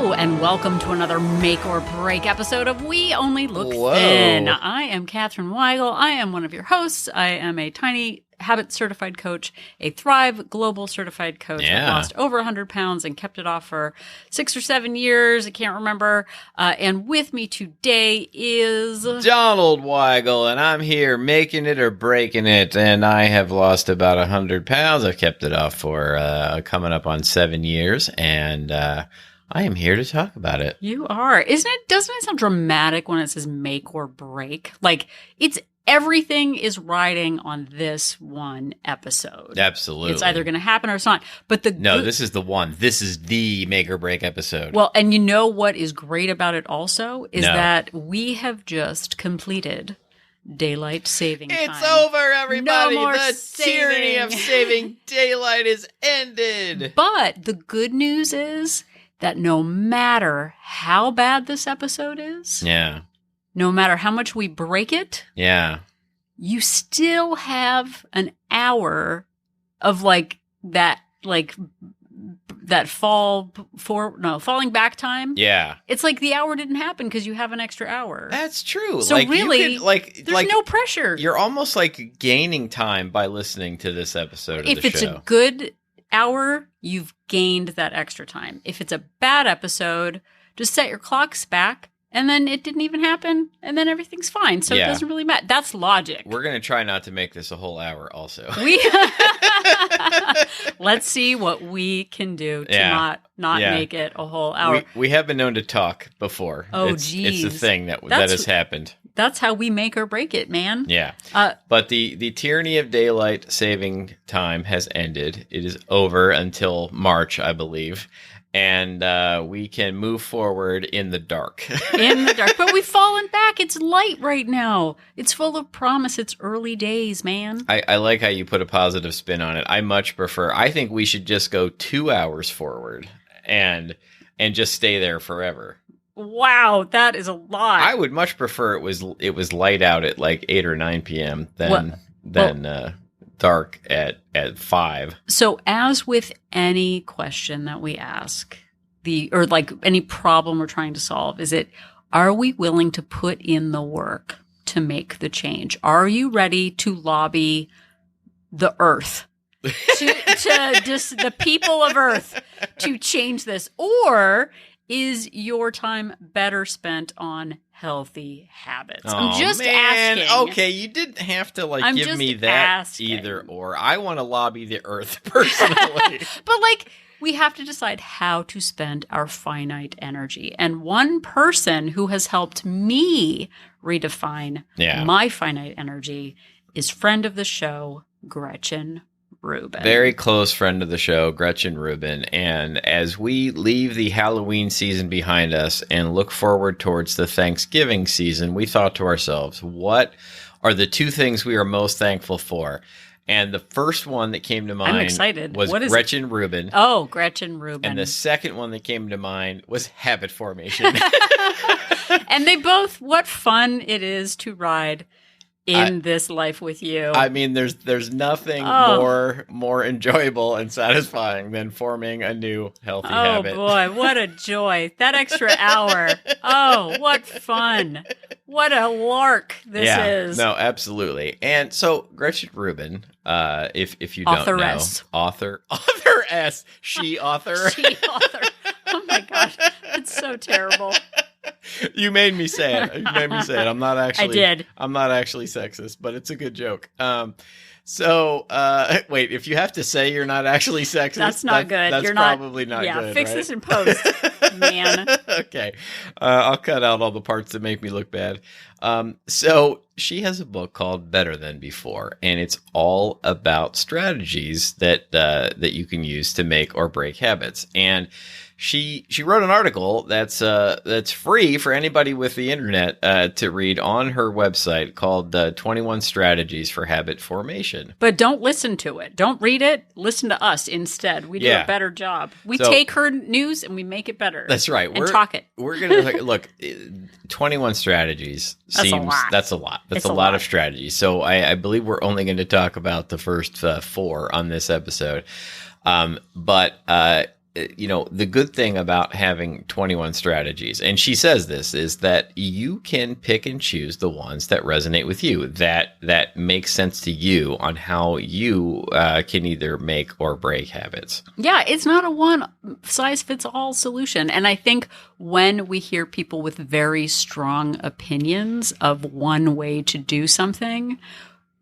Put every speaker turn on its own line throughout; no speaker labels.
And welcome to another Make or Break episode of We Only Look
Whoa.
Thin. I am Katherine Weigel. I am one of your hosts. I am a Tiny Habit certified coach, a Thrive Global certified coach.
Yeah.
I lost over 100 pounds and kept it off for 6 or 7 years. I can't remember. And with me today is
Donald Weigel, and I'm here making it or breaking it, and I have lost about 100 pounds. I've kept it off for coming up on 7 years, and I am here to talk about it.
You are. Doesn't it sound dramatic when it says make or break? Like everything is riding on this one episode.
Absolutely.
It's either going to happen or it's not. But
this is the one. This is the make or break episode.
Well, and you know what is great about it also is that we have just completed daylight saving time.
It's over, everybody.
No more
the tyranny of saving daylight is ended.
But the good news is that no matter how bad this episode is, no matter how much we break it, you still have an hour of falling back time.
Yeah.
It's like the hour didn't happen because you have an extra hour.
That's true.
So really, there's no pressure.
You're almost like gaining time by listening to this episode of the show.
If it's a good hour, you've gained that extra time. If it's a bad episode, just set your clocks back, and then it didn't even happen, and then everything's fine. So it doesn't really matter. That's logic.
We're going to try not to make this a whole hour also.
Let's see what we can do to not make it a whole hour.
We have been known to talk before.
Oh,
geez. It's a thing that has happened.
That's how we make or break it, man.
Yeah. But the tyranny of daylight saving time has ended. It is over until March, I believe. And we can move forward in the dark.
In the dark. But we've fallen back. It's light right now. It's full of promise. It's early days, man.
I like how you put a positive spin on it. I think we should just go 2 hours forward and just stay there forever.
Wow, that is a lot.
I would much prefer it was light out at like 8 or 9 p.m. than dark at 5.
So as with any question that we ask, any problem we're trying to solve, are we willing to put in the work to make the change? Are you ready to lobby the earth? to just the people of Earth to change this? Or is your time better spent on healty habits? I'm just asking.
Okay, you didn't have to give me that either or. I want to lobby the earth personally.
But we have to decide how to spend our finite energy. And one person who has helped me redefine my finite energy is friend of the show, Gretchen Rubin.
Very close friend of the show, Gretchen Rubin. And as we leave the Halloween season behind us and look forward towards the Thanksgiving season, we thought to ourselves, what are the 2 things we are most thankful for? And the first one that came to mind was Gretchen Rubin.
Oh, Gretchen Rubin.
And the second one that came to mind was habit formation.
And they both, what fun it is to ride in this life with you.
I mean, there's nothing more enjoyable and satisfying than forming a new healthy habit.
Oh boy, what a joy. That extra hour. Oh, what fun. What a lark this is.
No, absolutely. And so Gretchen Rubin, if you don't know, author-ess, she author.
She author. Oh my gosh, it's so terrible.
You made me say it. I'm not actually.
I did.
I'm not actually sexist, but it's a good joke. Wait, if you have to say you're not actually sexist,
that's not good.
That's probably not good.
Yeah, fix
right?
this in post, man.
Okay, I'll cut out all the parts that make me look bad. So she has a book called Better Than Before, and it's all about strategies that you can use to make or break habits. And she wrote an article that's free for anybody with the internet to read on her website called 21 Strategies for Habit Formation.
But don't listen to it. Don't read it. Listen to us instead. We do a better job. We take her news and we make it better.
That's right.
And talk it.
We're going to look, 21 strategies that's a lot. That's a lot. That's a lot of strategies. So I believe we're only going to talk about the first 4 on this episode. But the good thing about having 21 strategies, and she says this, is that you can pick and choose the ones that resonate with you, that make sense to you on how you can either make or break habits.
Yeah, it's not a one size fits all solution. And I think when we hear people with very strong opinions of one way to do something,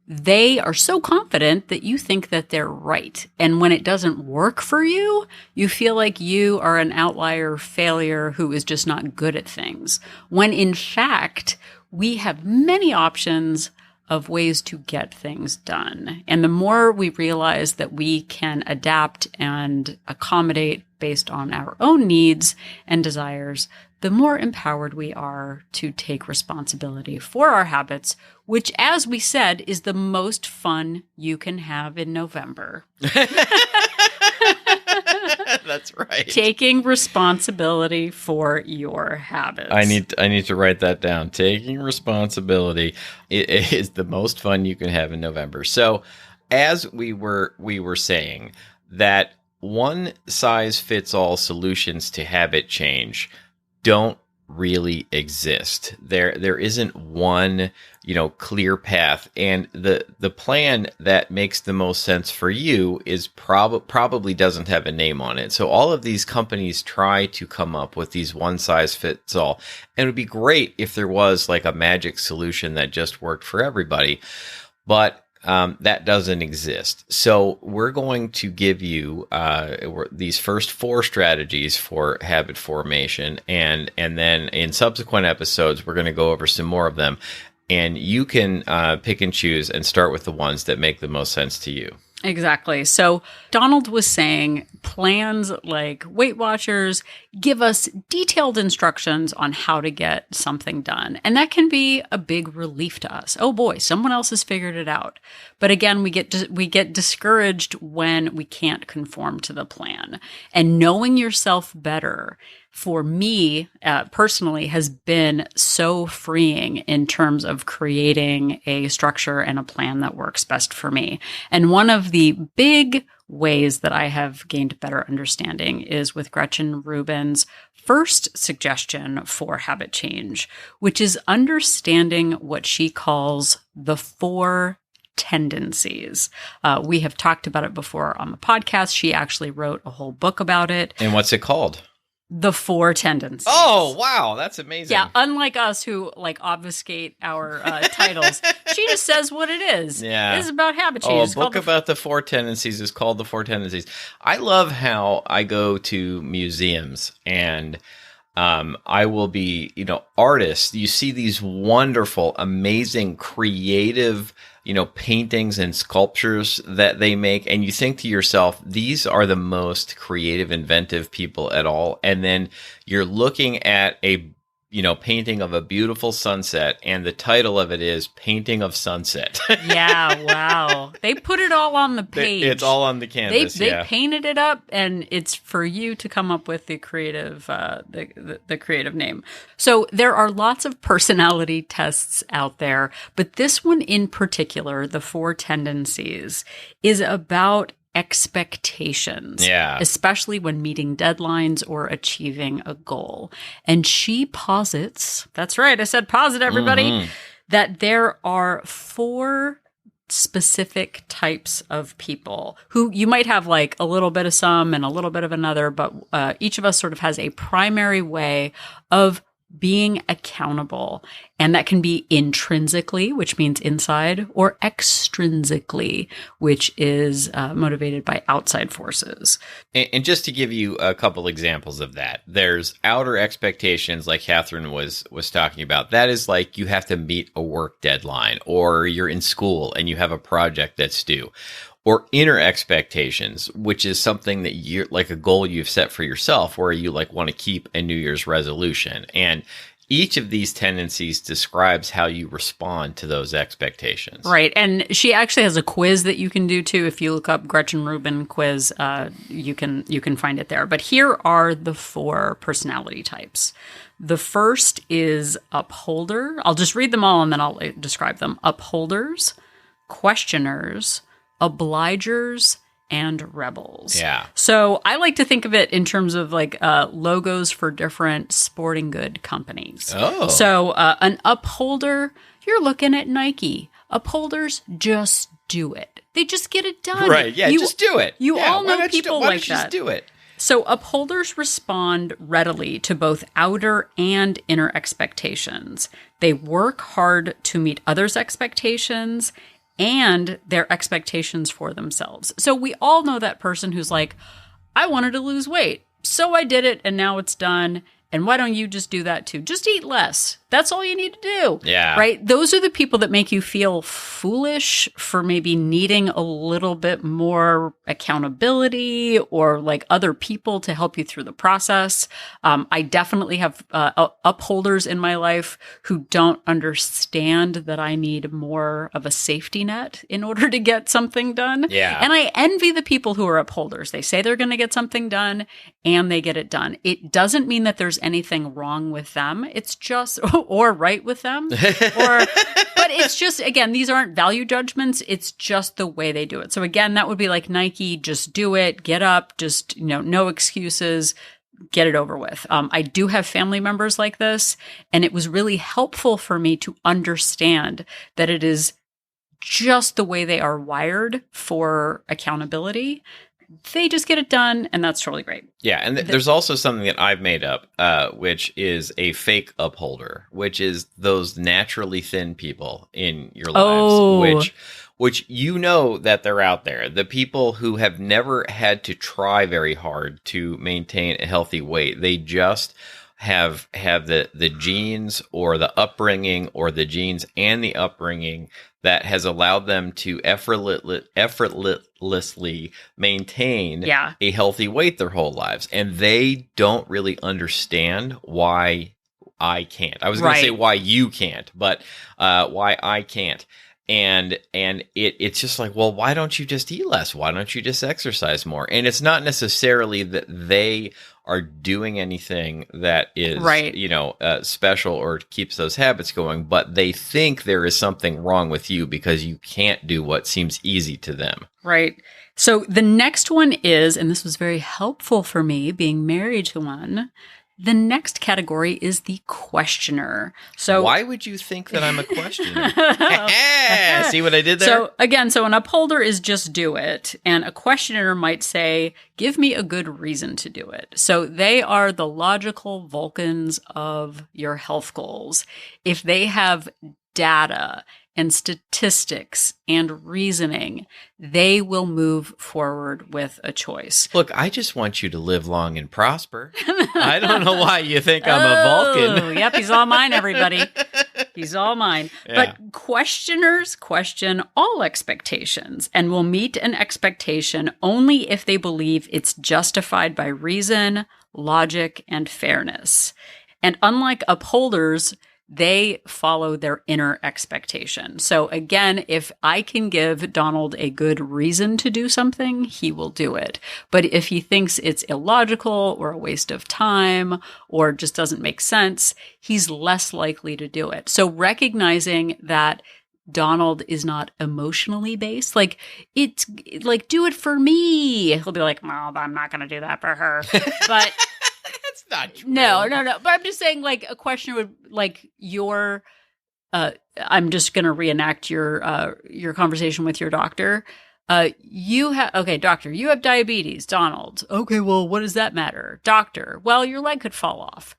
they are so confident that you think that they're right. And when it doesn't work for you, you feel like you are an outlier failure who is just not good at things. When in fact, we have many options of ways to get things done. And the more we realize that we can adapt and accommodate based on our own needs and desires, the more empowered we are to take responsibility for our habits, which, as we said, is the most fun you can have in November.
That's right.
Taking responsibility for your habits.
I need to write that down. Taking responsibility is the most fun you can have in November. So, as we were saying, that one size fits all solutions to habit change don't really exist. There isn't one, clear path, and the plan that makes the most sense for you is probably doesn't have a name on it. So all of these companies try to come up with these one size fits all, and it would be great if there was like a magic solution that just worked for everybody, but that doesn't exist. So we're going to give you these first 4 strategies for habit formation, and then in subsequent episodes, we're going to go over some more of them. And you can pick and choose and start with the ones that make the most sense to you.
Exactly. So Donald was saying plans like Weight Watchers give us detailed instructions on how to get something done. And that can be a big relief to us. Oh boy, someone else has figured it out. But again, we get discouraged when we can't conform to the plan. And knowing yourself better, for me personally, has been so freeing in terms of creating a structure and a plan that works best for me. And one of the big ways that I have gained better understanding is with Gretchen Rubin's first suggestion for habit change, which is understanding what she calls the 4 tendencies. We have talked about it before on the podcast. She actually wrote a whole book about it.
And what's it called?
The 4 tendencies.
Oh, wow. That's amazing.
Yeah. Unlike us who obfuscate our titles, she just says what it is.
Yeah.
It's about habit change.
A book about the 4 tendencies is called The 4 Tendencies. I love how I go to museums and I will be, artists. You see these wonderful, amazing, creative, paintings and sculptures that they make. And you think to yourself, these are the most creative, inventive people at all. And then you're looking at a painting of a beautiful sunset, and the title of it is Painting of Sunset.
Yeah, wow. They put it all on the page.
It's all on the canvas.
They painted it up, and it's for you to come up with the creative the creative name. So there are lots of personality tests out there, but this one in particular, the 4 tendencies, is about expectations, especially when meeting deadlines or achieving a goal. And she posits, that's right, I said posit, everybody, that there are 4 specific types of people who you might have like a little bit of some and a little bit of another, but each of us sort of has a primary way of being accountable. And that can be intrinsically, which means inside, or extrinsically, which is motivated by outside forces.
And just to give you a couple examples of that, there's outer expectations, like Catherine was talking about. That is like you have to meet a work deadline, or you're in school and you have a project that's due. Or inner expectations, which is something that you're like a goal you've set for yourself, where you want to keep a New Year's resolution. And each of these tendencies describes how you respond to those expectations.
Right. And she actually has a quiz that you can do too. If you look up Gretchen Rubin quiz, you can find it there. But here are the 4 personality types. The first is upholder. I'll just read them all and then I'll describe them. Upholders, questioners, obligers, and rebels.
Yeah.
So I like to think of it in terms of like logos for different sporting good companies.
Oh.
So an upholder, you're looking at Nike. Upholders just do it. They just get it done.
Right. Yeah. Just do it.
You
yeah,
all know people
why
like
don't you
that.
Just do it.
So upholders respond readily to both outer and inner expectations. They work hard to meet others' expectations and their expectations for themselves. So we all know that person who's like, I wanted to lose weight, so I did it, and now it's done. And why don't you just do that too? Just eat less. That's all you need to do.
Yeah.
Right? Those are the people that make you feel foolish for maybe needing a little bit more accountability or like other people to help you through the process. I definitely have upholders in my life who don't understand that I need more of a safety net in order to get something done.
Yeah.
And I envy the people who are upholders. They say they're going to get something done and they get it done. It doesn't mean that there's anything wrong with them. It's just, or right with them, but it's just, again, these aren't value judgments. It's just the way they do it. So again, that would be like Nike, just do it, get up, just, no excuses, get it over with. I do have family members like this, and it was really helpful for me to understand that it is just the way they are wired for accountability. They just get it done, and that's totally great.
Yeah, and there's also something that I've made up, which is a fake upholder, which is those naturally thin people in your lives, which you know that they're out there. The people who have never had to try very hard to maintain a healthy weight. They just have the genes or the upbringing or the genes and the upbringing that has allowed them to effortlessly maintain a healthy weight their whole lives. And they don't really understand why I can't. I was going to say why you can't, but why I can't. And it's just like, well, why don't you just eat less? Why don't you just exercise more? And it's not necessarily that they are doing anything that is, special or keeps those habits going, but they think there is something wrong with you because you can't do what seems easy to them.
Right. So the next one is, and this was very helpful for me being married to one, the next category is the questioner. So
why would you think that I'm a questioner? See what I did there?
So again, an upholder is just do it. And a questioner might say, give me a good reason to do it. So they are the logical Vulcans of your health goals. If they have data and statistics and reasoning, they will move forward with a choice.
Look, I just want you to live long and prosper. I don't know why you think I'm a Vulcan.
Yep, he's all mine, everybody. He's all mine.
Yeah.
But questioners question all expectations and will meet an expectation only if they believe it's justified by reason, logic, and fairness. And unlike upholders, they follow their inner expectation. So again, if I can give Donald a good reason to do something, he will do it. But if he thinks it's illogical or a waste of time or just doesn't make sense, he's less likely to do it. So recognizing that Donald is not emotionally based, like it's like, do it for me. He'll be like, well, I'm not going to do that for her. But
that's not true.
No. But I'm just saying, like, a question would, like, I'm just going to reenact your conversation with your doctor. Okay, doctor, you have diabetes. Donald. Okay, well, what does that matter? Doctor, well, your leg could fall off.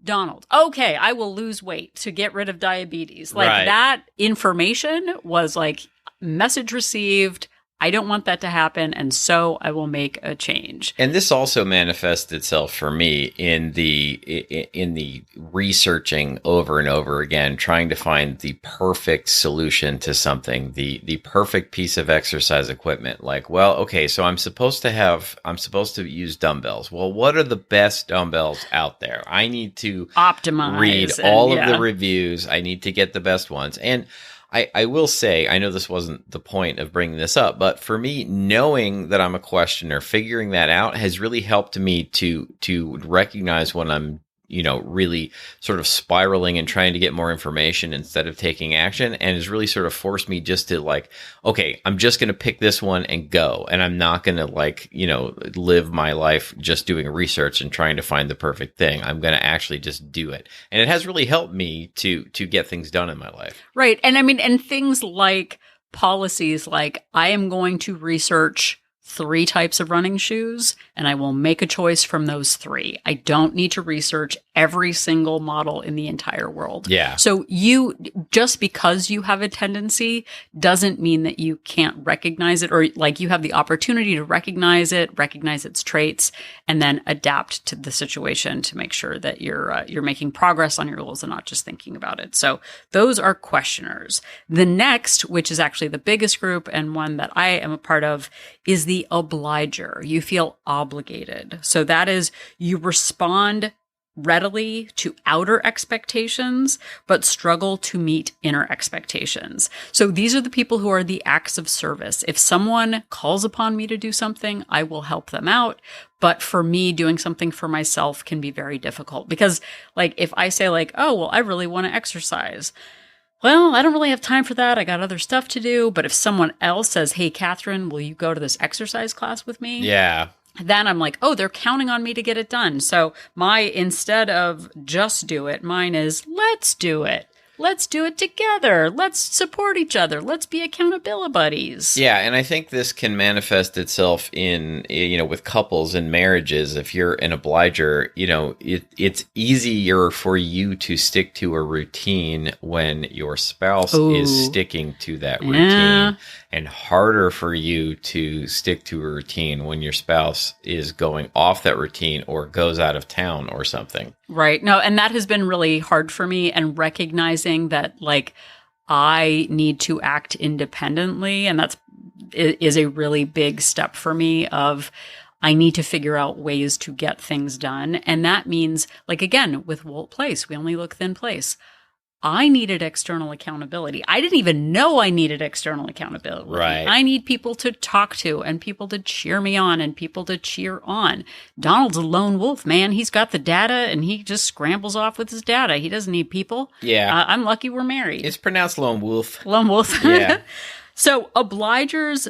Donald. Okay, I will lose weight to get rid of diabetes. Like that information was like message received. I don't want that to happen, and so I will make a change.
And this also manifests itself for me in the researching over and over again, trying to find the perfect solution to something, the perfect piece of exercise equipment. Like, well, okay, so I'm supposed to use dumbbells. Well, what are the best dumbbells out there? I need to
optimize,
read all of the reviews. I need to get the best ones. And I will say, I know this wasn't the point of bringing this up, but for me, knowing that I'm a questioner, figuring that out has really helped me to recognize when I'm really sort of spiraling and trying to get more information instead of taking action, and has really sort of forced me just to like, okay, I'm just going to pick this one and go, and I'm not going to like, live my life just doing research and trying to find the perfect thing. I'm going to actually just do it. And it has really helped me to get things done in my life.
Right. And I mean, and things like policies, like I am going to research 3 types of running shoes, and I will make a choice from those 3. I don't need to research every single model in the entire world.
Yeah.
So just because you have a tendency doesn't mean that you can't recognize it, or like you have the opportunity to recognize it, recognize its traits, and then adapt to the situation to make sure that you're making progress on your goals and not just thinking about it. So those are questioners. The next, which is actually the biggest group and one that I am a part of, is the obliger. You feel obligated. So that is, you respond readily to outer expectations, but struggle to meet inner expectations. So these are the people who are the acts of service. If someone calls upon me to do something, I will help them out. But for me, doing something for myself can be very difficult, because like if I say like, oh, well, I really want to exercise. Well, I don't really have time for that. I got other stuff to do. But if someone else says, hey, Catherine, will you go to this exercise class with me?
Yeah.
Then I'm like, oh, they're counting on me to get it done. So instead of just do it, mine is let's do it. Let's do it together. Let's support each other. Let's be accountability buddies.
Yeah, and I think this can manifest itself in, with couples and marriages. If you're an obliger, it's easier for you to stick to a routine when your spouse is sticking to that routine, and harder for you to stick to a routine when your spouse is going off that routine or goes out of town or something.
Right. No, and that has been really hard for me, and recognizing that like I need to act independently. And is a really big step for me of I need to figure out ways to get things done. And that means, like, again, with Wolt Place, we only look thin place. I needed external accountability. I didn't even know I needed external accountability.
Right.
I need people to talk to and people to cheer me on and people to cheer on. Donald's a lone wolf, man. He's got the data and he just scrambles off with his data. He doesn't need people.
Yeah.
I'm lucky we're married.
It's pronounced lone wolf.
Lone wolf.
Yeah.
So obligers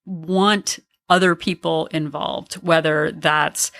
want other people involved, whether that's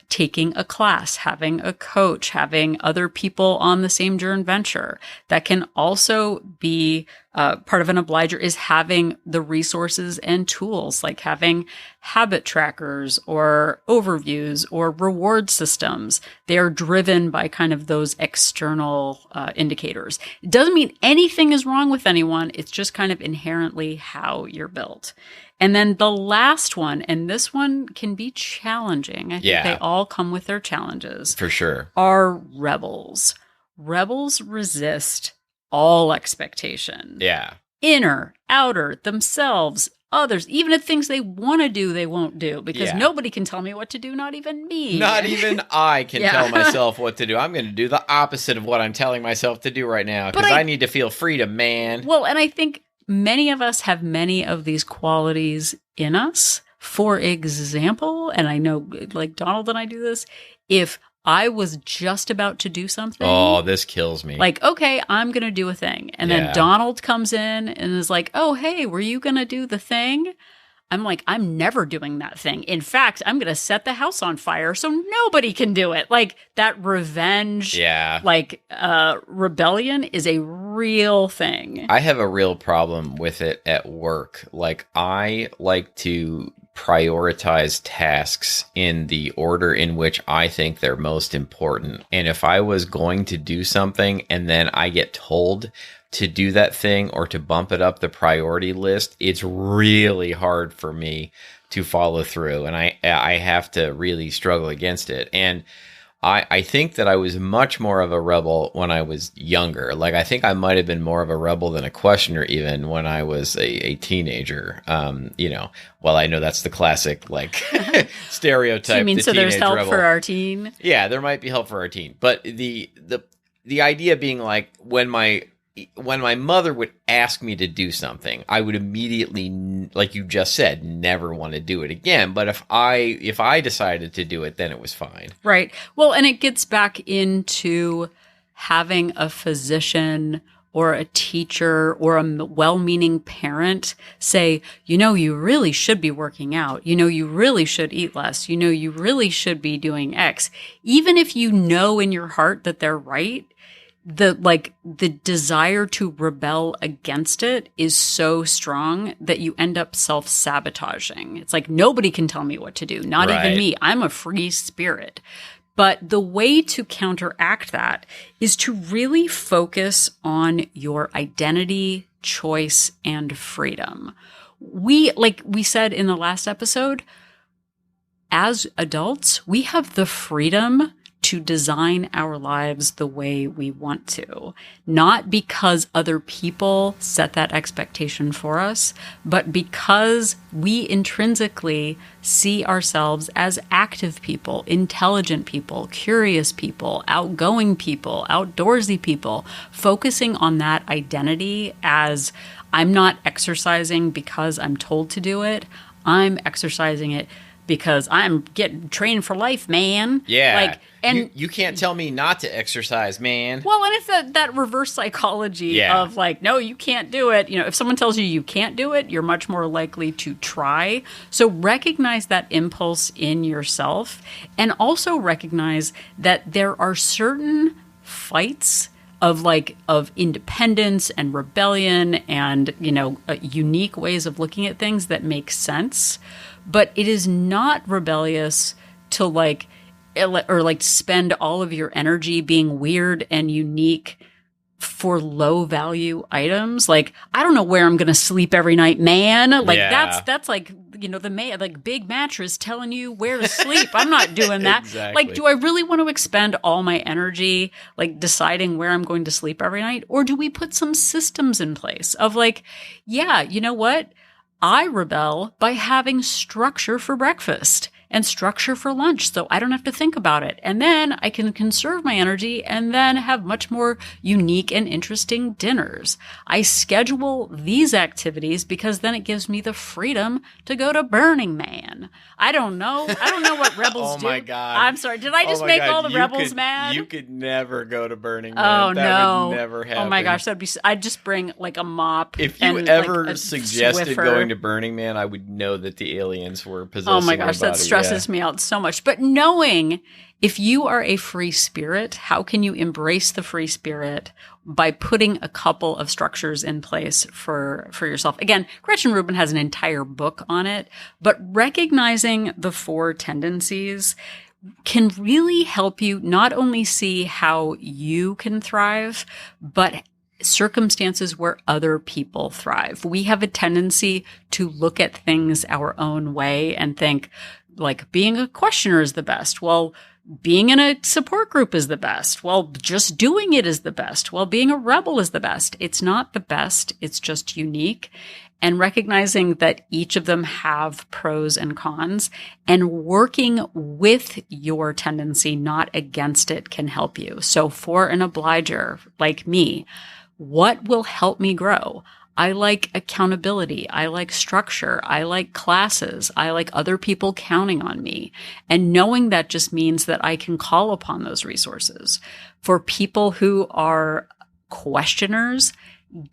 taking a class, having a coach, having other people on the same journey venture. That can also be part of an obliger, is having the resources and tools, like having habit trackers or overviews or reward systems. They are driven by kind of those external indicators. It doesn't mean anything is wrong with anyone. It's just kind of inherently how you're built. And then the last one, and this one can be challenging. I think they all come with their challenges.
For sure.
Are rebels. Rebels resist all expectation.
Yeah.
Inner, outer, themselves, others. Even if things they want to do, they won't do, because nobody can tell me what to do, not even me.
Not even I can tell myself what to do. I'm going to do the opposite of what I'm telling myself to do right now, because I need to feel freedom, man.
Well, and I think many of us have many of these qualities in us. For example, and I know like Donald and I do this, if I was just about to do something.
Oh, this kills me.
Like, okay, I'm going to do a thing. And then Donald comes in and is like, oh, hey, were you going to do the thing? I'm like, I'm never doing that thing. In fact, I'm going to set the house on fire so nobody can do it. Like that revenge, rebellion is a real thing.
I have a real problem with it at work. Like I like to prioritize tasks in the order in which I think they're most important. And if I was going to do something and then I get told to do that thing or to bump it up the priority list, it's really hard for me to follow through. And I have to really struggle against it. And I think that I was much more of a rebel when I was younger. Like, I think I might have been more of a rebel than a questioner even when I was a teenager. Well, I know that's the classic, like, stereotype.
So you mean, so there's help for our teen?
Yeah, there might be help for our teen. But the idea being like, when my when my mother would ask me to do something, I would immediately, like you just said, never want to do it again. But if I decided to do it, then it was fine.
Right. Well, and it gets back into having a physician or a teacher or a well-meaning parent say, you really should be working out. You really should eat less. You really should be doing X. Even if you know in your heart that they're right, the desire to rebel against it is so strong that you end up self-sabotaging. It's like, nobody can tell me what to do. Not even me. I'm a free spirit. But the way to counteract that is to really focus on your identity, choice, and freedom. Like we said in the last episode, as adults, we have the freedom to design our lives the way we want to, not because other people set that expectation for us, but because we intrinsically see ourselves as active people, intelligent people, curious people, outgoing people, outdoorsy people, focusing on that identity as I'm not exercising because I'm told to do it. I'm exercising it because I'm getting trained for life, man.
Yeah. And you can't tell me not to exercise, man.
Well, and it's that reverse psychology of like, no, you can't do it. If someone tells you can't do it, you're much more likely to try. So recognize that impulse in yourself, and also recognize that there are certain fights of independence and rebellion and, unique ways of looking at things that make sense. But it is not rebellious to spend all of your energy being weird and unique for low value items. Like, I don't know where I'm going to sleep every night, man. That's like, the big mattress telling you where to sleep. I'm not doing that.
Exactly.
Like, do I really want to expend all my energy, deciding where I'm going to sleep every night? Or do we put some systems in place of you know what? I rebel by having structure for breakfast and structure for lunch, so I don't have to think about it. And then I can conserve my energy and then have much more unique and interesting dinners. I schedule these activities because then it gives me the freedom to go to Burning Man. I don't know what rebels do.
Oh my God.
I'm sorry. Did I just make all the rebels mad?
You could never go to Burning Man.
Oh,
that would never happen.
Oh my gosh, I'd just bring a mop.
If you ever suggested going to Burning Man, I would know that the aliens were possessing
Oh my gosh,
your
that
body.
stresses me out so much. But knowing if you are a free spirit, how can you embrace the free spirit by putting a couple of structures in place for yourself? Again, Gretchen Rubin has an entire book on it, but recognizing the 4 tendencies can really help you not only see how you can thrive, but circumstances where other people thrive. We have a tendency to look at things our own way and think, being a questioner is the best. Well, being in a support group is the best. Well, just doing it is the best. Well, being a rebel is the best. It's not the best. It's just unique. And recognizing that each of them have pros and cons, and working with your tendency, not against it, can help you. So for an obliger like me, what will help me grow? I like accountability. I like structure. I like classes. I like other people counting on me. And knowing that just means that I can call upon those resources. For people who are questioners,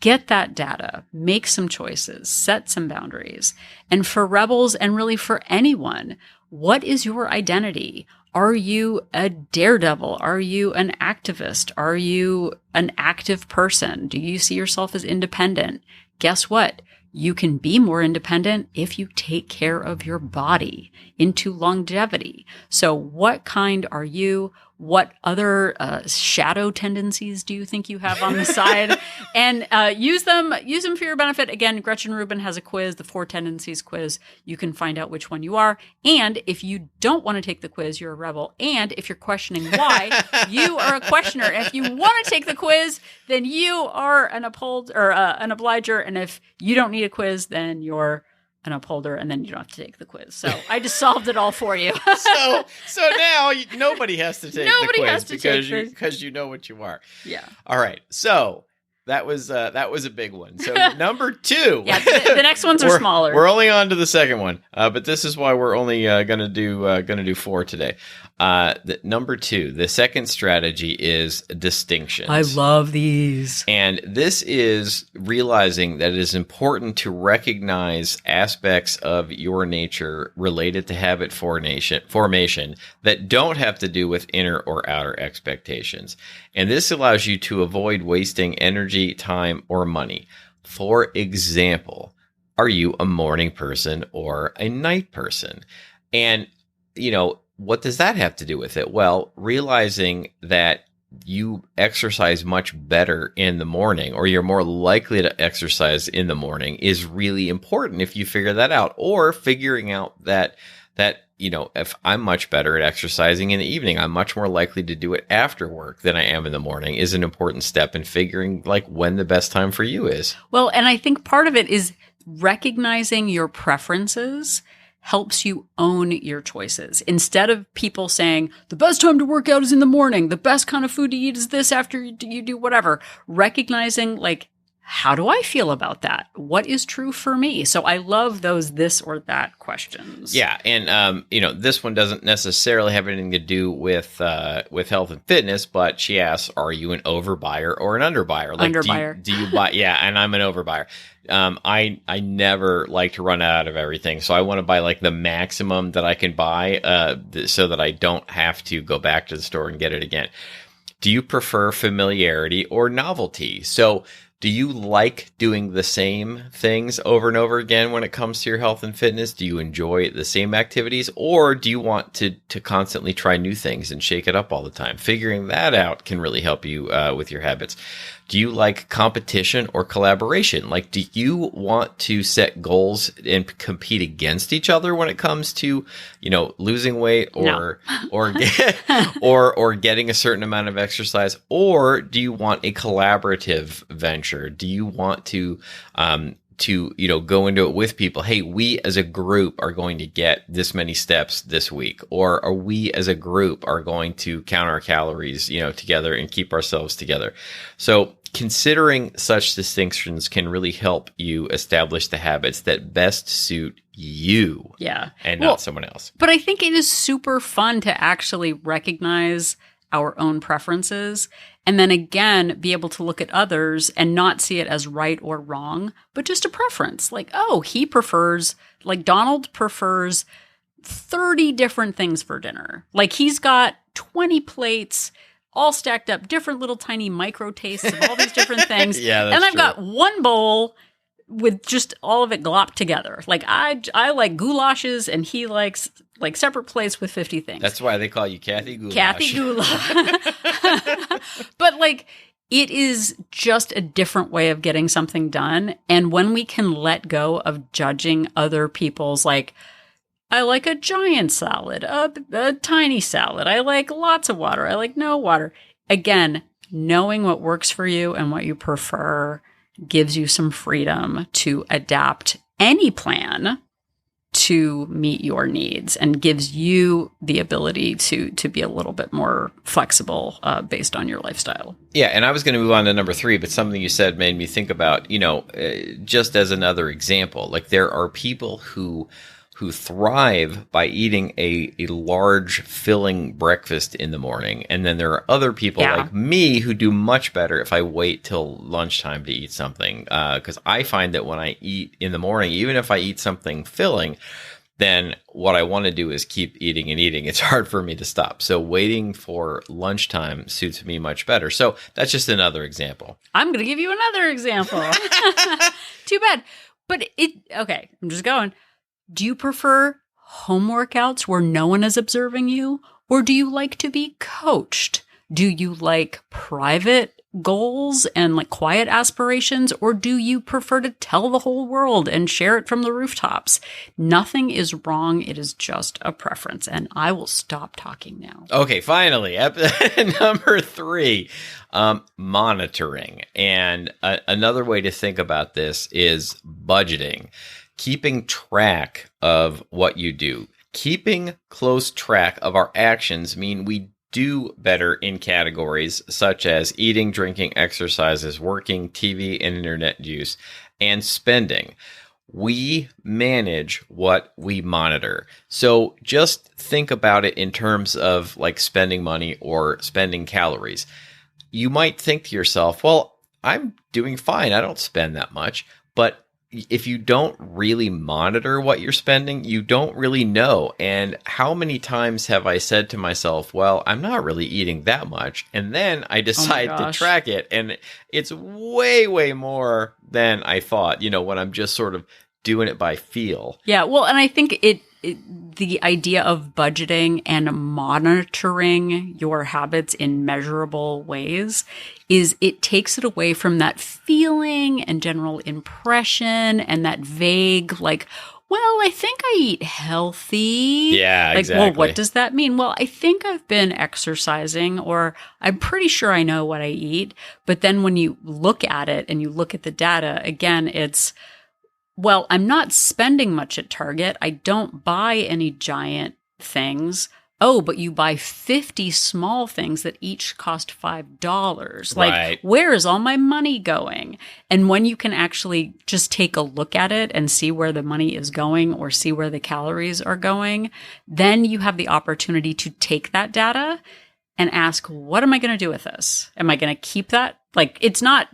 get that data, make some choices, set some boundaries. And for rebels, and really for anyone, what is your identity? Are you a daredevil? Are you an activist? Are you an active person? Do you see yourself as independent? Guess what? You can be more independent if you take care of your body into longevity. So what kind are you? What other shadow tendencies do you think you have on the side? And use them for your benefit. Again, Gretchen Rubin has a quiz, the 4 tendencies quiz. You can find out which one you are. And if you don't want to take the quiz, you're a rebel. And if you're questioning why, you are a questioner. And if you want to take the quiz, then you are an obliger. And if you don't need a quiz, then you're an upholder, and then you don't have to take the quiz. So I just solved it all for you.
so now nobody has to take the quiz because you know what you are.
Yeah.
All right. So That was a big one. So number 2.
Yeah, the next ones are smaller.
We're only on to the second one, but this is why we're only gonna do 4 today. Number 2, the second strategy is distinctions.
I love these.
And this is realizing that it is important to recognize aspects of your nature related to habit formation that don't have to do with inner or outer expectations. And this allows you to avoid wasting energy, time, or money. For example, are you a morning person or a night person? And, what does that have to do with it? Well, realizing that you exercise much better in the morning, or you're more likely to exercise in the morning, is really important if you figure that out. Or figuring out that if I'm much better at exercising in the evening, I'm much more likely to do it after work than I am in the morning, is an important step in figuring when the best time for you is.
Well, and I think part of it is recognizing your preferences helps you own your choices. Instead of people saying, the best time to work out is in the morning, the best kind of food to eat is this after you do whatever, recognizing how do I feel about that? What is true for me? So I love those this or that questions.
Yeah, and this one doesn't necessarily have anything to do with health and fitness, but she asks, "Are you an overbuyer or an underbuyer?"
Underbuyer.
Do you buy? Yeah, and I'm an overbuyer. I never like to run out of everything, so I want to buy the maximum that I can buy, so that I don't have to go back to the store and get it again. Do you prefer familiarity or novelty? So, do you like doing the same things over and over again when it comes to your health and fitness? Do you enjoy the same activities, or do you want to constantly try new things and shake it up all the time? Figuring that out can really help you with your habits. Do you like competition or collaboration? Do you want to set goals and compete against each other when it comes to, losing weight or or getting a certain amount of exercise? Or do you want a collaborative venture? Do you want to go into it with people? Hey, we as a group are going to get this many steps this week, or are we as a group are going to count our calories, together and keep ourselves together? So considering such distinctions can really help you establish the habits that best suit you.
Yeah.
And not someone else.
But I think it is super fun to actually recognize our own preferences, and then again, be able to look at others and not see it as right or wrong, but just a preference. He prefers, Donald prefers 30 different things for dinner. He's got 20 plates all stacked up, different little tiny micro tastes of all these different things.
Yeah, that's
and I've
true.
got one bowl with just all of it glopped together. I like goulashes, and he likes separate plates with 50 things.
That's why they call you Kathy Goulash.
Kathy Goulash. But it is just a different way of getting something done. And when we can let go of judging other people's I like a giant salad, a tiny salad. I like lots of water. I like no water. Again, knowing what works for you and what you prefer gives you some freedom to adapt any plan to meet your needs, and gives you the ability to be a little bit more flexible based on your lifestyle.
Yeah, and I was going to move on to number 3, but something you said made me think about, just as another example, there are people who thrive by eating a large, filling breakfast in the morning. And then there are other people like me who do much better if I wait till lunchtime to eat something. Because I find that when I eat in the morning, even if I eat something filling, then what I want to do is keep eating and eating. It's hard for me to stop. So waiting for lunchtime suits me much better. So that's just another example.
I'm going to give you another example. Too bad. But okay, I'm just going. Do you prefer home workouts where no one is observing you? Or do you like to be coached? Do you like private goals and quiet aspirations? Or do you prefer to tell the whole world and share it from the rooftops? Nothing is wrong. It is just a preference. And I will stop talking now.
Okay, finally, number 3, monitoring. And another way to think about this is budgeting. Keeping track of what you do. Keeping close track of our actions mean we do better in categories such as eating, drinking, exercises, working, TV and internet use, and spending. We manage what we monitor. So just think about it in terms of like spending money or spending calories. You might think to yourself, well, I'm doing fine. I don't spend that much. But if you don't really monitor what you're spending, you don't really know. And how many times have I said to myself, well, I'm not really eating that much. And then I decide to track it. And it's way, way more than I thought, when I'm just sort of doing it by feel.
Yeah. Well, and I think the idea of budgeting and monitoring your habits in measurable ways is it takes it away from that feeling and general impression and that vague, like, well, I think I eat healthy.
Yeah,
like,
exactly.
Well, what does that mean? Well, I think I've been exercising, or I'm pretty sure I know what I eat. But then when you look at it and you look at the data, again, it's, well, I'm not spending much at Target. I don't buy any giant things. Oh, but you buy 50 small things that each cost $5. Like,
right.
Where is all my money going? And when you can actually just take a look at it and see where the money is going or see where the calories are going, then you have the opportunity to take that data and ask, what am I going to do with this? Am I going to keep that? Like, it's not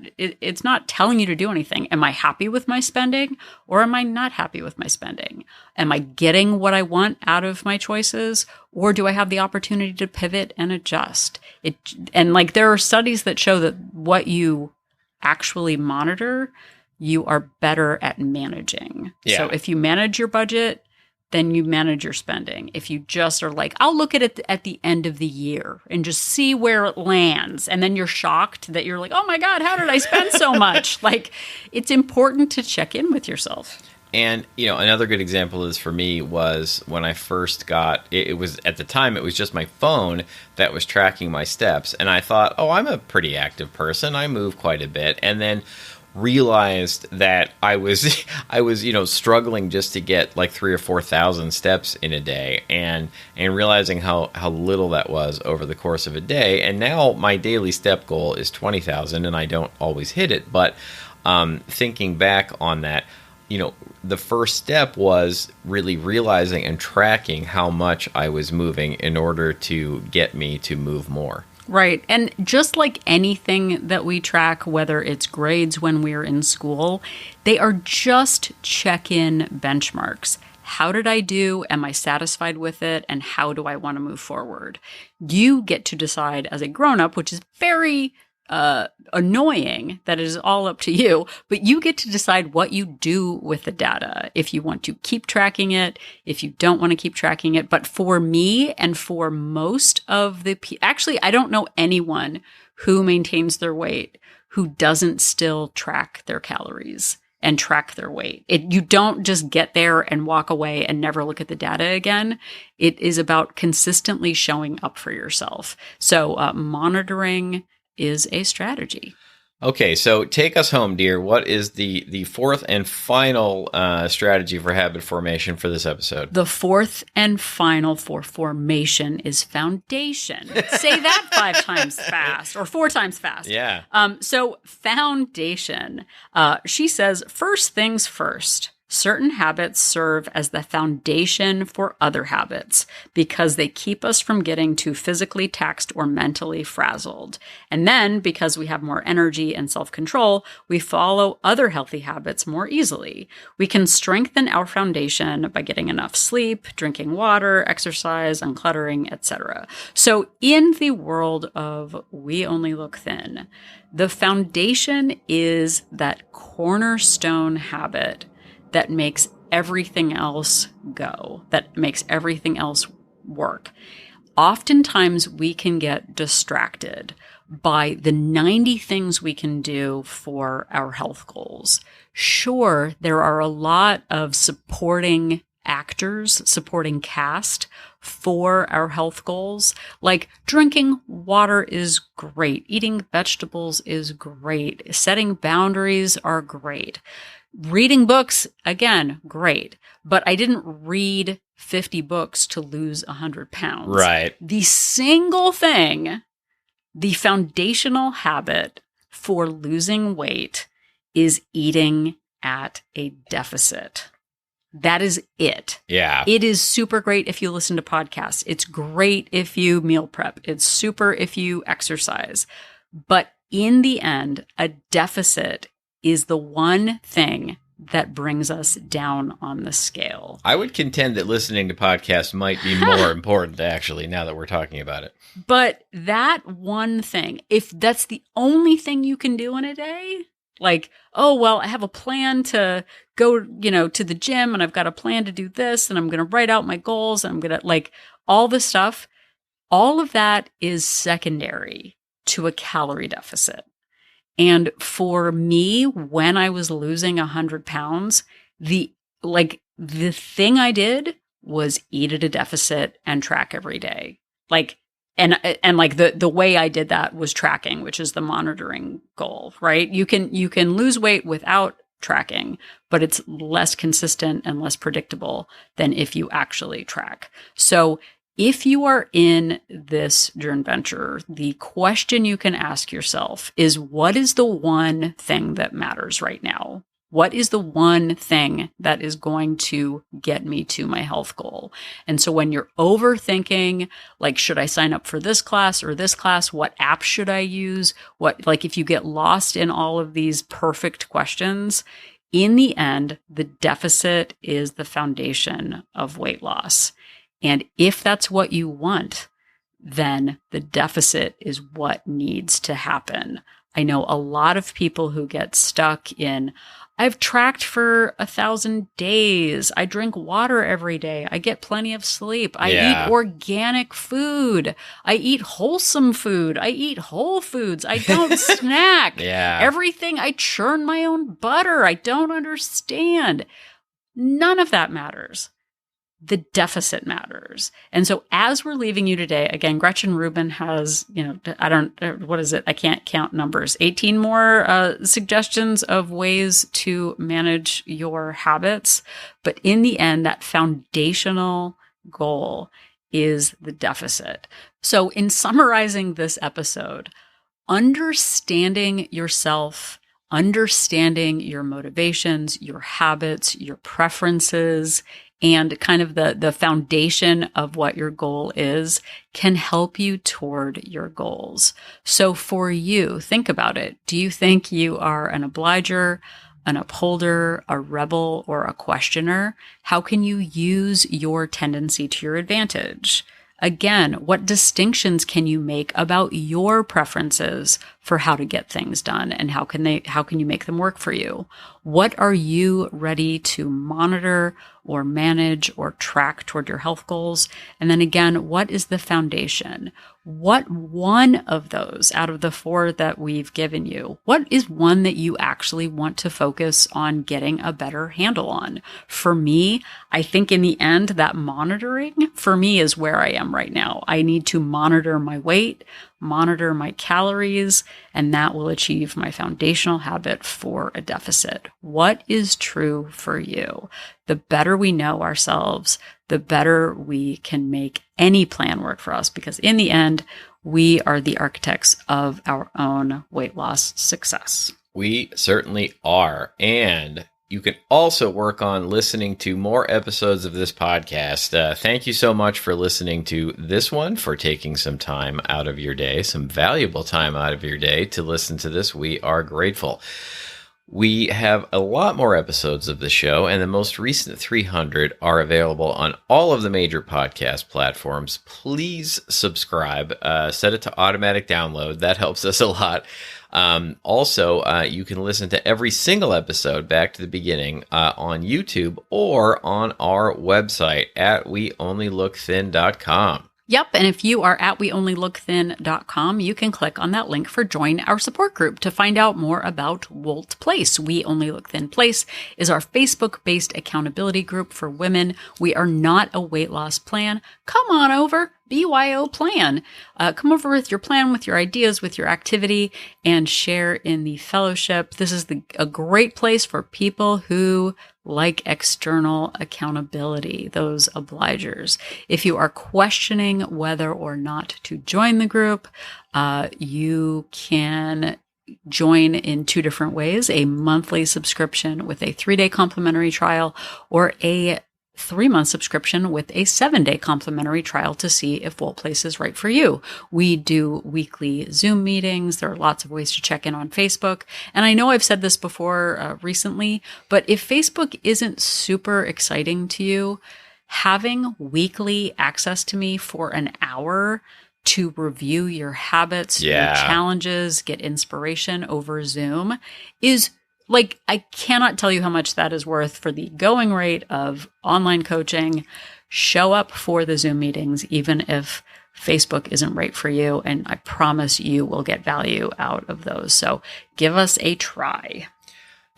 telling you to do anything. Am I happy with my spending or am I not happy with my spending? Am I getting what I want out of my choices, or do I have the opportunity to pivot and adjust? There are studies that show that what you actually monitor, you are better at managing.
Yeah.
So if you manage your budget, then you manage your spending. If you just are like, I'll look at it at the end of the year and just see where it lands. And then you're shocked that you're like, oh my God, how did I spend so much? Like, it's important to check in with yourself.
And, another good example of this for me was when I first got, it was at the time, it was just my phone that was tracking my steps. And I thought, oh, I'm a pretty active person. I move quite a bit. And then realized that I was struggling just to get like 3,000 or 4,000 steps in a day, and realizing how little that was over the course of a day. And now my daily step goal is 20,000, and I don't always hit it. But thinking back on that, the first step was really realizing and tracking how much I was moving in order to get me to move more.
Right. And just like anything that we track, whether it's grades when we're in school, they are just check-in benchmarks. How did I do? Am I satisfied with it? And how do I want to move forward? You get to decide as a grown-up, which is very annoying that it is all up to you, but you get to decide what you do with the data. If you want to keep tracking it, if you don't want to keep tracking it. But for me and for most of actually, I don't know anyone who maintains their weight who doesn't still track their calories and track their weight. You don't just get there and walk away and never look at the data again. It is about consistently showing up for yourself. So monitoring is a strategy.
Okay, so take us home, dear. What is the fourth and final strategy for habit formation for this episode?
The fourth and final for formation is foundation. Say that 5 times fast or 4 times fast.
Yeah.
So foundation, she says, first things first. Certain habits serve as the foundation for other habits because they keep us from getting too physically taxed or mentally frazzled. And then, because we have more energy and self-control, we follow other healthy habits more easily. We can strengthen our foundation by getting enough sleep, drinking water, exercise, uncluttering, etc. So in the world of We Only Look Thin, the foundation is that cornerstone habit that makes everything else go, that makes everything else work. Oftentimes we can get distracted by the 90 things we can do for our health goals. Sure, there are a lot of supporting actors, supporting cast for our health goals. Like drinking water is great. Eating vegetables is great. Setting boundaries are great. Reading books, again, great. But I didn't read 50 books to lose 100 pounds.
Right.
The single thing, the foundational habit for losing weight is eating at a deficit. That is it.
Yeah.
It is super great if you listen to podcasts. It's great if you meal prep. It's super if you exercise. But in the end, a deficit is the one thing that brings us down on the scale.
I would contend that listening to podcasts might be more important, actually, now that we're talking about it.
But that one thing, if that's the only thing you can do in a day, like, oh, well, I have a plan to go, to the gym, and I've got a plan to do this, and I'm going to write out my goals, and I'm going to, like, all this stuff, all of that is secondary to a calorie deficit. And for me, when I was losing 100 pounds, the thing I did was eat at a deficit and track every day. And the way I did that was tracking, which is the monitoring goal, right? You can lose weight without tracking, but it's less consistent and less predictable than if you actually track. So if you are in this joint venture, the question you can ask yourself is, what is the one thing that matters right now? What is the one thing that is going to get me to my health goal? And so when you're overthinking, like, should I sign up for this class or this class? What app should I use? If you get lost in all of these perfect questions, in the end, the deficit is the foundation of weight loss. And if that's what you want, then the deficit is what needs to happen. I know a lot of people who get stuck in, I've tracked for 1,000 days. I drink water every day. I get plenty of sleep. I eat organic food. I eat wholesome food. I eat whole foods. I don't snack. Everything. I churn my own butter. I don't understand. None of that matters. The deficit matters. And so as we're leaving you today, again, Gretchen Rubin has, I can't count numbers, 18 more suggestions of ways to manage your habits. But in the end, that foundational goal is the deficit. So in summarizing this episode, understanding yourself, understanding your motivations, your habits, your preferences, and kind of the foundation of what your goal is can help you toward your goals. So for you, think about it. Do you think you are an obliger, an upholder, a rebel, or a questioner? How can you use your tendency to your advantage? Again, what distinctions can you make about your preferences for how to get things done, and how can you make them work for you? What are you ready to monitor or manage or track toward your health goals? And then again, what is the foundation? What one of those out of the 4 that we've given you, what is one that you actually want to focus on getting a better handle on? For me, I think in the end, that monitoring for me is where I am right now. I need to monitor my weight, monitor my calories, and that will achieve my foundational habit for a deficit. What is true for you? The better we know ourselves, the better we can make any plan work for us, because in the end, we are the architects of our own weight loss success.
We certainly are. And you can also work on listening to more episodes of this podcast. Thank you so much for listening to this one, for taking some time out of your day, some valuable time out of your day to listen to this. We are grateful. We have a lot more episodes of the show, and the most recent 300 are available on all of the major podcast platforms. Please subscribe. Set it to automatic download. That helps us a lot. Also, you can listen to every single episode back to the beginning on YouTube or on our website at weonlylookthin.com.
Yep. And if you are at weonlylookthin.com, you can click on that link for Join Our Support Group to find out more about Wolt Place. We Only Look Thin Place is our Facebook-based accountability group for women. We are not a weight loss plan. Come on over. BYO plan. Come over with your plan, with your ideas, with your activity, and share in the fellowship. This is a great place for people who like external accountability, those obligers. If you are questioning whether or not to join the group, you can join in 2 different ways: a monthly subscription with a 3-day complimentary trial, or a 3-month subscription with a 7-day complimentary trial to see if Wolt Place is right for you. We do weekly Zoom meetings. There are lots of ways to check in on Facebook. And I know I've said this before recently, but if Facebook isn't super exciting to you, having weekly access to me for an hour to review your habits, your challenges, get inspiration over Zoom is like, I cannot tell you how much that is worth for the going rate of online coaching. Show up for the Zoom meetings, even if Facebook isn't right for you. And I promise you will get value out of those. So give us a try.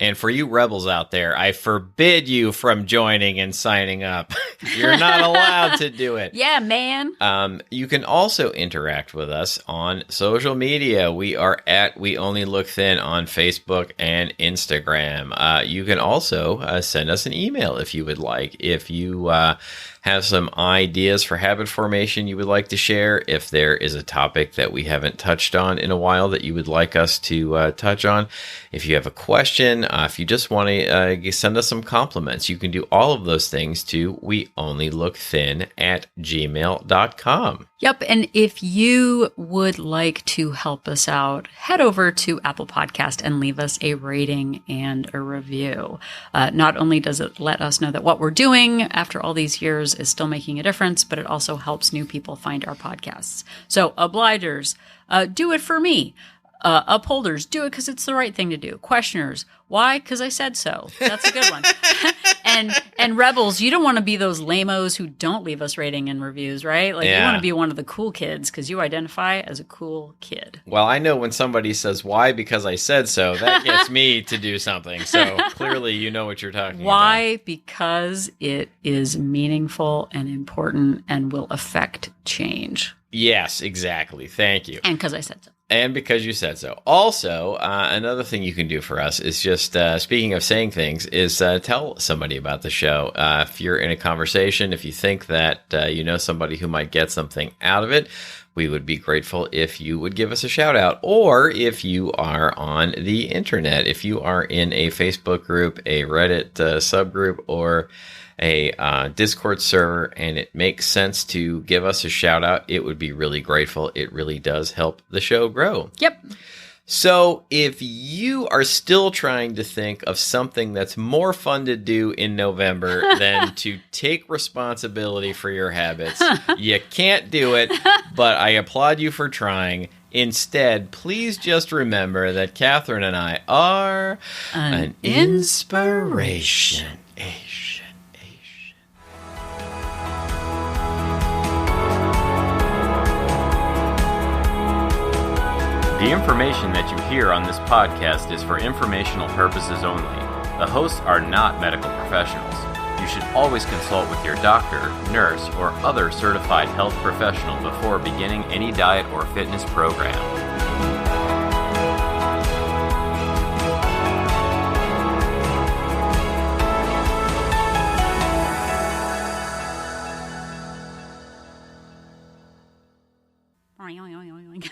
And for you rebels out there, I forbid you from joining and signing up. You're not allowed to do it.
Yeah, man.
You can also interact with us on social media. We are at We Only Look Thin on Facebook and Instagram. You can also send us an email if you would like. If you have some ideas for habit formation you would like to share, if there is a topic that we haven't touched on in a while that you would like us to touch on, if you have a question, if you just want to send us some compliments, you can do all of those things to weonlylookthin@gmail.com.
Yep. And if you would like to help us out, head over to Apple Podcast and leave us a rating and a review. Not only does it let us know that what we're doing after all these years is still making a difference, but it also helps new people find our podcasts. So obligers, do it for me. Upholders, do it because it's the right thing to do. Questioners, why? Because I said so. That's a good one. And rebels, you don't want to be those lamos who don't leave us rating and reviews, right? Like, you want to be one of the cool kids because you identify as a cool kid.
Well, I know when somebody says, why? Because I said so, that gets me to do something. So clearly you know what you're talking about.
Why? Because it is meaningful and important and will affect change.
Yes, exactly. Thank you.
And because I said so.
And because you said so. Also, another thing you can do for us is just, speaking of saying things, is tell somebody about the show. If you're in a conversation, if you think that you know somebody who might get something out of it, we would be grateful if you would give us a shout out. Or if you are on the internet, if you are in a Facebook group, a Reddit subgroup, or a Discord server, and it makes sense to give us a shout out, it would be really grateful. It really does help the show grow.
Yep.
So if you are still trying to think of something that's more fun to do in November than to take responsibility for your habits, you can't do it, but I applaud you for trying. Instead, please just remember that Catherine and I are an inspiration.
The information that you hear on this podcast is for informational purposes only. The hosts are not medical professionals. You should always consult with your doctor, nurse, or other certified health professional before beginning any diet or fitness program.
Oink, oink, oink, oink.